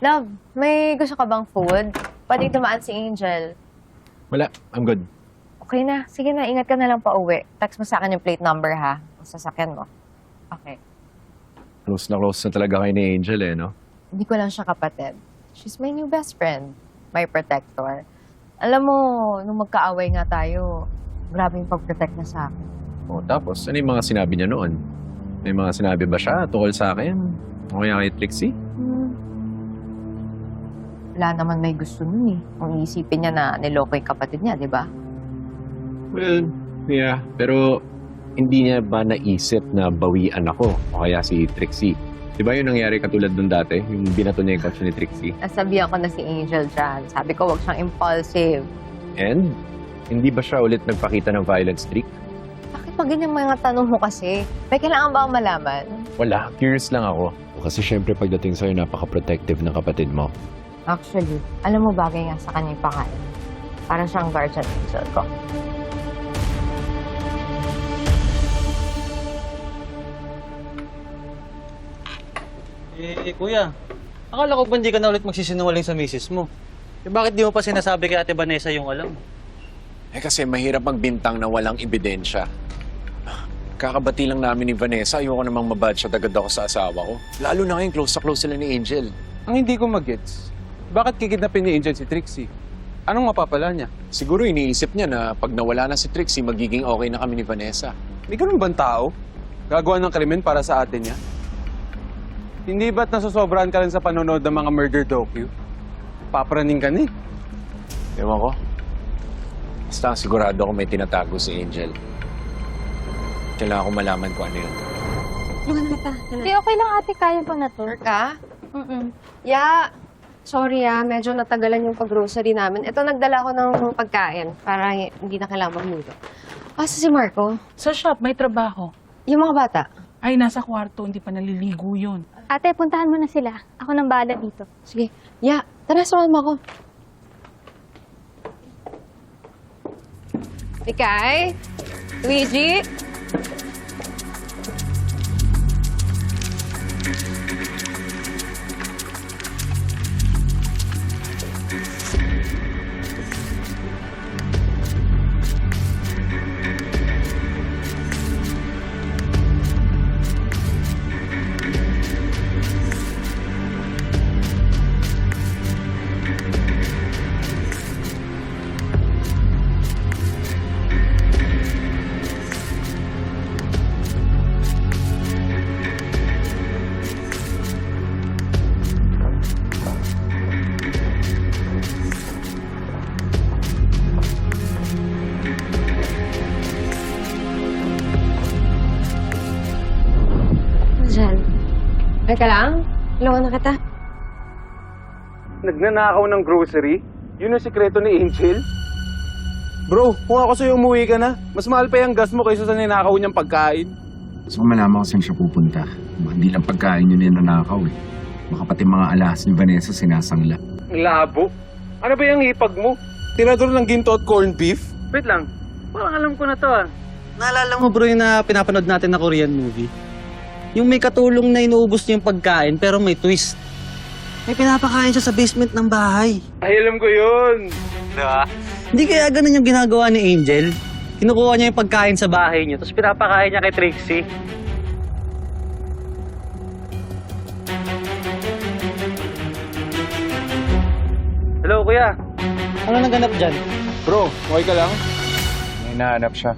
Love, may gusto ka bang food? Pwede dumaan si Angel. Wala, I'm good. Okay na. Sige na, ingat ka na lang pa uwi. Text mo sa akin yung plate number, ha? Ang sasakyan mo. Okay. Close na talaga kayo ni Angel eh, no? Hindi ko lang siya kapatid. She's my new best friend. My protector. Alam mo, nung magkaaway nga tayo, grabe yung pag-protect niya sa akin. O tapos, ano yung mga sinabi niya noon? May mga sinabi ba siya tungkol sa akin? O kaya kay Trixie? Wala naman may gusto nun eh. Kung iisipin niya na niloko yung kapatid niya, di ba? Well, yeah. Pero hindi niya ba naisip na bawian ako o kaya si Trixie? Di ba yung nangyari katulad nung dati? Yung binato niya yung kotse ni Trixie? Nasabihan ko na si Angel dyan. Sabi ko, huwag siyang impulsive. And hindi ba siya ulit nagpakita ng violent streak? Bakit pa ganyan mga tanong mo kasi? May kailangan ba akong malaman? Wala. Curious lang ako. Kasi syempre pagdating sa'yo, napaka-protective ng kapatid mo. Actually, alam mo bagay nga sa kanya yung pakain. Parang siyang guardian angel ko. Kuya, akala ko ba hindi ka na ulit magsisinungaling sa misis mo? Bakit di mo pa sinasabi kay Ate Vanessa yung alam mo? Kasi mahirap magbintang na walang ebidensya. Kakabati lang namin ni Vanessa, ayoko namang mabadshot agad ako sa asawa ko. Lalo na ngayon, close na close sila ni Angel. Ang hindi ko mag-gets, bakit kikidnapin ni Angel si Trixie? Anong mapapala niya? Siguro iniisip niya na pag nawala na si Trixie, magiging okay na kami ni Vanessa. May ganun bang tao? Gagawa ng krimen para sa atin niya? Hindi ba't nasosobrahan ka rin sa panonood ng mga murder docu? Paparaning ka ni. Ewan ko. Basta sigurado ako may tinatago si Angel. Kailangan ko malaman kung ano yun. Luhan kita. Hindi, okay lang ate. Kaya pa na to. Ka? Mm-mm. Yeah. Sorry medyo natagalan yung pag-grocery namin. Ito, nagdala ko ng pagkain para hindi na kailangan magluto. Asa si Marco? Sa shop, may trabaho. Yung mga bata? Ay, nasa kwarto, hindi pa naliligo yun. Ate, puntahan mo na sila. Ako nang bahala dito. Sige. Yeah. Tara, samahan mo ako. Ikay? Luigi? Diyan. Teka lang. Tulungan na kita. Nagnanakaw ng grocery? Yun ang sikreto ni Angel? Bro, kung ako sa'yo umuwi ka na, mas mahal pa yung gas mo kaysa sa ninakaw niyang pagkain. Gusto ko malaman kung saan siya pupunta. Hindi lang pagkain yun yung nanakaw eh. Baka pati mga alahas ni Vanessa sinasangla. Labo. Ano ba yung hipag mo? Tirador ng ginto at corned beef? Wait lang. Parang alam ko na to Naalala mo bro yung na pinapanood natin na Korean movie? Yung may katulong na inuubos niya yung pagkain pero may twist. May pinapakain siya sa basement ng bahay. Ay, alam ko yun. Diba? Hindi kaya ganun yung ginagawa ni Angel? Kinukuha niya yung pagkain sa bahay niya tapos pinapakain niya kay Trixie. Hello kuya. Ano naganap dyan? Bro, okay ka lang? May hinahanap siya.